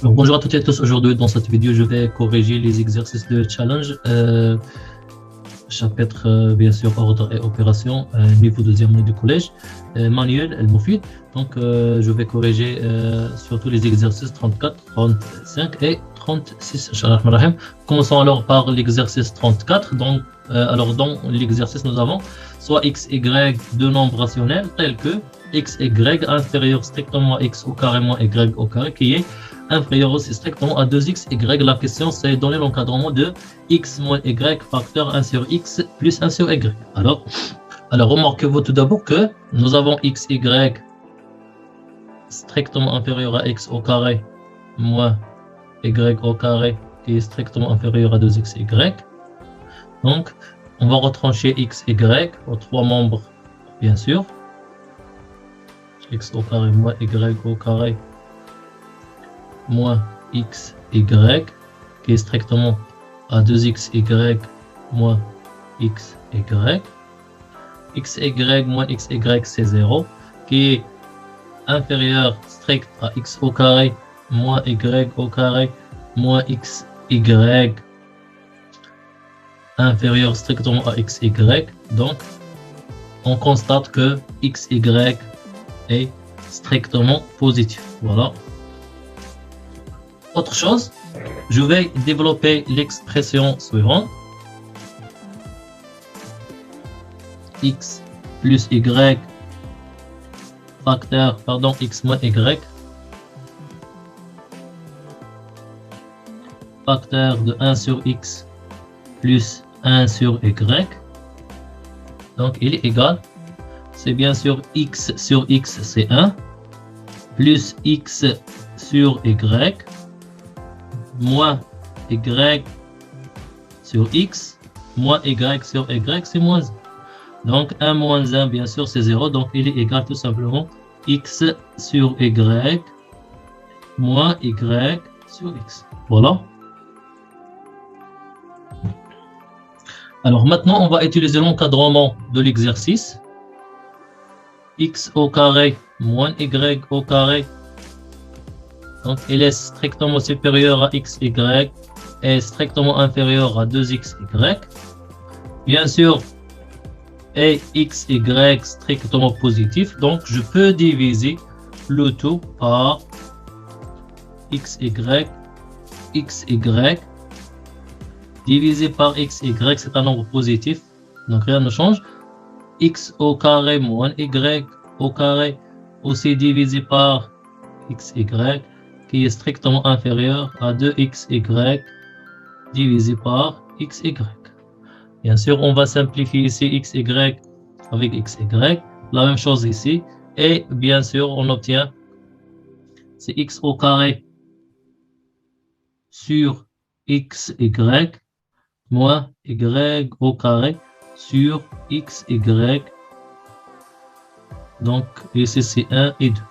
Alors, bonjour à toutes et à tous. Aujourd'hui, dans cette vidéo, je vais corriger les exercices de challenge. Chapitre, bien sûr, ordre et opération, niveau deuxième année du collège, manuel, El Mofid. Donc, je vais corriger surtout les exercices 34, 35 et 36. Commençons alors par l'exercice 34. Donc, alors, dans l'exercice, nous avons soit x, y, deux nombres rationnels tels que x, y inférieur strictement à x au carré moins y au carré qui est inférieur aussi strictement à 2x, y. La question, c'est donner l'encadrement de x moins y facteur 1 sur x plus 1 sur y. Alors remarquez-vous tout d'abord que nous avons x, y strictement inférieur à x au carré moins y au carré qui est strictement inférieur à 2x, y. Donc, on va retrancher x, y aux trois membres, bien sûr. X au carré moins y au carré moins x, y, qui est strictement à 2x, y, moins x, y. X, y, moins x, y, c'est 0, qui est inférieur strict à x au carré, moins y au carré, moins x, y, inférieur strictement à x, y. Donc, on constate que x, y est strictement positif. Voilà. Autre chose, je vais développer l'expression suivante. X plus y facteur, x moins y facteur de 1 sur x plus 1 sur y. Donc, il est égal. C'est bien sûr x sur x, c'est 1, plus x sur y, moins y sur x, moins y sur y, c'est moins 1. Donc 1 moins 1, bien sûr, c'est 0. Donc il est égal tout simplement x sur y, moins y sur x. Voilà. Alors maintenant, on va utiliser l'encadrement de l'exercice. X au carré moins y au carré. Donc, il est strictement supérieur à x, y et strictement inférieur à 2x, y. Bien sûr, et x, y strictement positif. Donc, je peux diviser le tout par x, y divisé par x, y, c'est un nombre positif. Donc, rien ne change. X au carré moins y au carré aussi divisé par x, y qui est strictement inférieur à 2x, y divisé par x, y. Bien sûr, on va simplifier ici x, y avec x, y. La même chose ici. Et bien sûr, on obtient c'est x au carré sur x, y moins y au carré sur x, y. Donc, ici, c'est 1 et 2.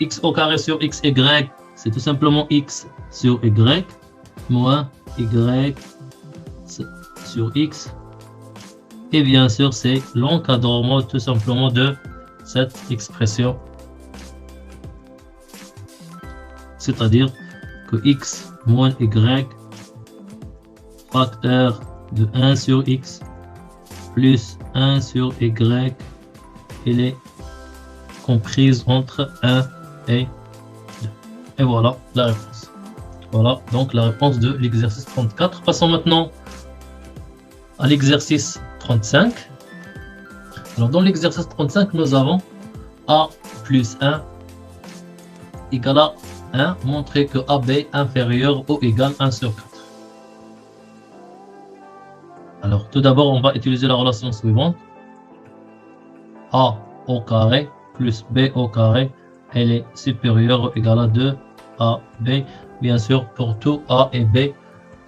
X au carré sur x, y, c'est tout simplement x sur y, moins y sur x. Et bien sûr, c'est l'encadrement tout simplement de cette expression. C'est-à-dire que x moins y facteur de 1 sur x plus 1 sur y, elle est comprise entre 1 et 2. Et voilà la réponse. Voilà donc la réponse de l'exercice 34. Passons maintenant à l'exercice 35. Alors dans l'exercice 35, nous avons a plus 1 égale à 1, montrer que AB inférieur ou égal 1 sur 4. Alors, tout d'abord, on va utiliser la relation suivante. A au carré plus B au carré, elle est supérieure ou égale à 2 AB, bien sûr, pour tout A et B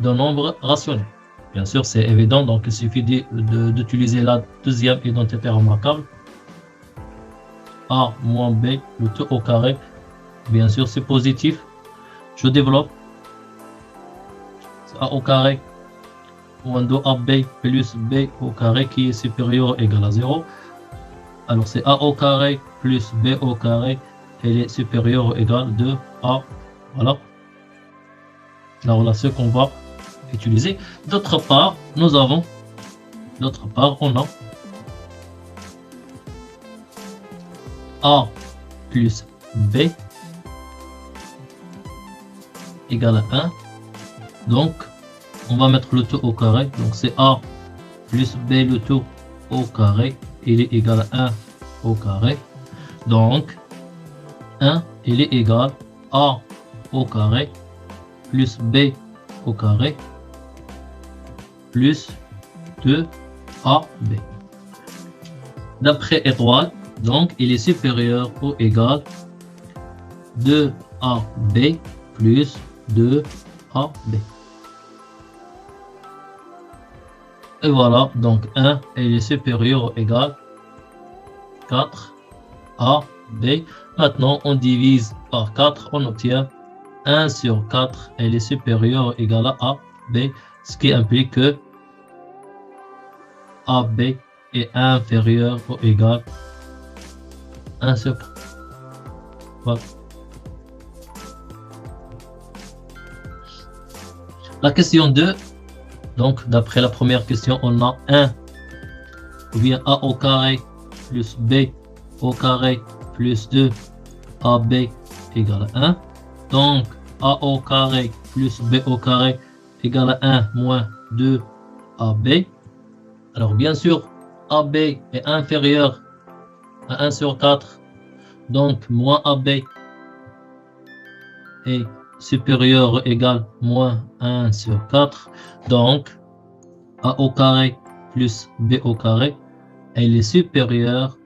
de nombres rationnels. Bien sûr, c'est évident, donc il suffit d'utiliser la deuxième identité remarquable. A moins B, le tout au carré, bien sûr, c'est positif. Je développe. A au carré moins 2AB plus B au carré qui est supérieur ou égal à 0. Alors c'est A au carré plus B au carré, elle est supérieure ou égale à 2A Voilà la relation qu'on va utiliser. D'autre part, on a A plus B égale à 1. Donc, on va mettre le tout au carré. Donc, c'est A plus B le tout au carré. Il est égal à 1 au carré. Donc, 1, il est égal à A au carré plus B au carré plus 2AB. D'après étoile, donc il est supérieur ou égal 2AB plus 2AB. Et voilà, donc 1 il est supérieur ou égal 4AB. Maintenant, on divise par 4, on obtient 1 sur 4, elle est supérieure ou égale à AB, ce qui implique que AB est inférieur ou égal à 1 sur 4. Voilà. La question 2, donc d'après la première question, on a 1 ou bien A au carré plus B au carré plus 2 AB égale à 1. Donc, A au carré plus B au carré égale à 1 moins 2 AB. Alors, bien sûr, AB est inférieur à 1 sur 4. Donc, moins AB est supérieur ou égal moins 1 sur 4. Donc, A au carré plus B au carré, elle est supérieure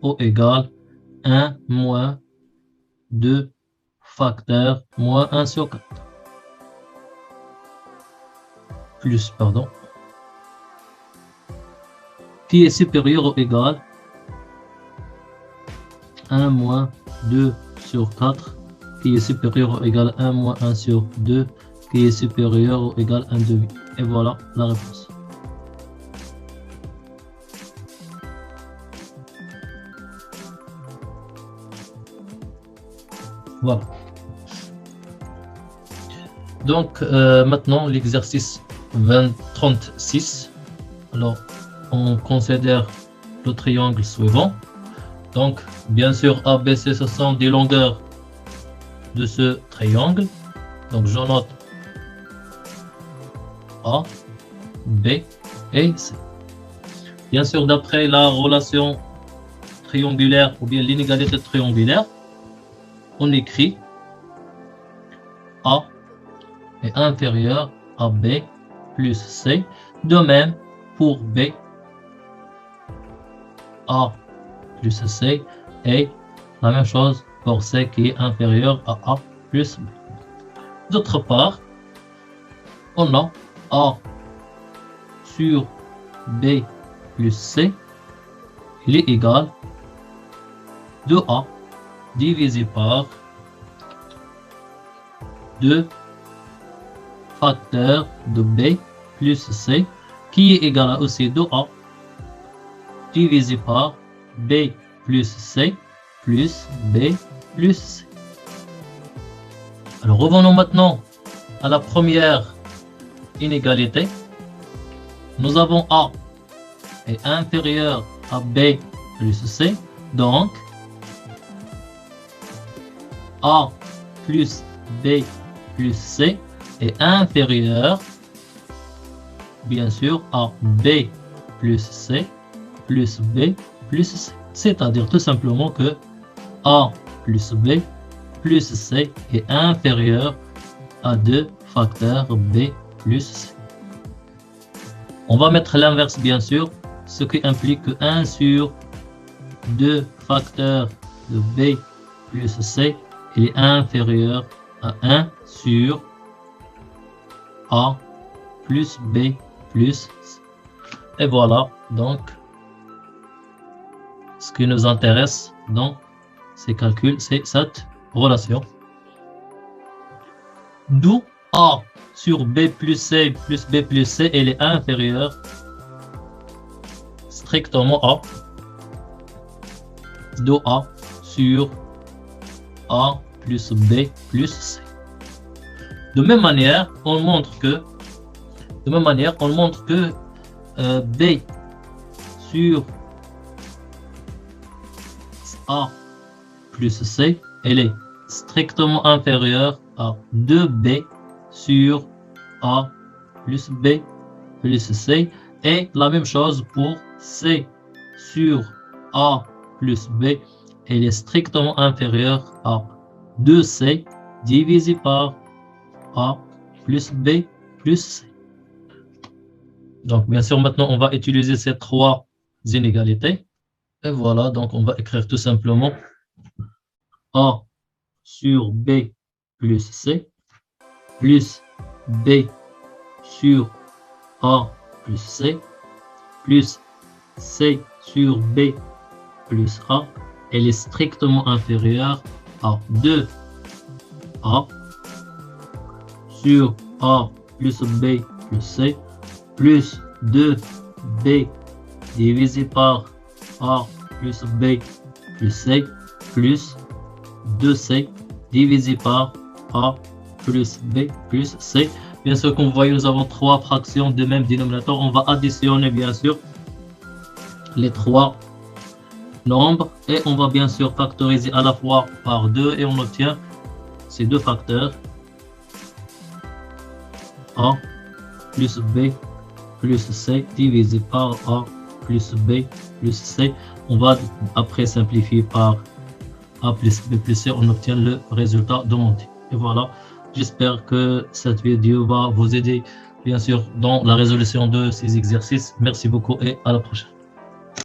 ou égal 1 moins 2 facteur moins 1 sur 4. Plus, pardon. Qui est supérieur ou égal 1 moins 2 sur 4. Qui est supérieur ou égal 1 moins 1 sur 2. Qui est supérieur ou égal 1 demi. Et voilà la réponse. Voilà. Donc, maintenant, l'exercice 36. Alors, on considère le triangle suivant. Donc, bien sûr, ABC, ce sont des longueurs de ce triangle. Donc, je note A, B et C. Bien sûr, d'après la relation triangulaire ou bien l'inégalité triangulaire, on écrit A est inférieur à B plus C. De même pour B, A plus C et la même chose pour C qui est inférieur à A plus B. D'autre part, on a A sur B plus C, il est égal à 2A divisé par 2 facteurs de B plus C qui est égal à aussi 2A divisé par B plus C plus B plus C. Alors revenons maintenant à la première inégalité. Nous avons A est inférieur à B plus C, donc A plus B plus C est inférieur, bien sûr, à B plus C plus B plus C. C'est-à-dire tout simplement que A plus B plus C est inférieur à 2 facteurs B plus C. On va mettre l'inverse, bien sûr, ce qui implique que 1 sur 2 facteurs de B plus C est inférieur à 1 sur A plus B plus C. Et voilà, donc, ce qui nous intéresse dans ces calculs, c'est cette relation. D'où A sur B plus C plus B plus C, elle est inférieure strictement à 2A sur A plus B plus C. De même manière, on montre que B sur A plus C, elle est strictement inférieure à 2B sur A plus B plus C. Et la même chose pour C sur A plus B, elle est strictement inférieure à 2C divisé par A plus B plus C. Donc, bien sûr, maintenant, on va utiliser ces trois inégalités. Et voilà, donc on va écrire tout simplement A sur B plus C plus B sur A plus C plus C sur B plus A. Elle est strictement inférieure à 2A sur A plus B plus C plus 2B divisé par A plus B plus C plus 2C divisé par A plus B plus C. Bien sûr, comme vous voyez, nous avons trois fractions de même dénominateur. On va additionner bien sûr les trois nombres et on va bien sûr factoriser à la fois par 2 et on obtient ces deux facteurs A plus B plus C divisé par A plus B plus C. On va après simplifier par A plus B plus C, on obtient le résultat demandé. Et voilà, j'espère que cette vidéo va vous aider bien sûr dans la résolution de ces exercices. Merci beaucoup et à la prochaine.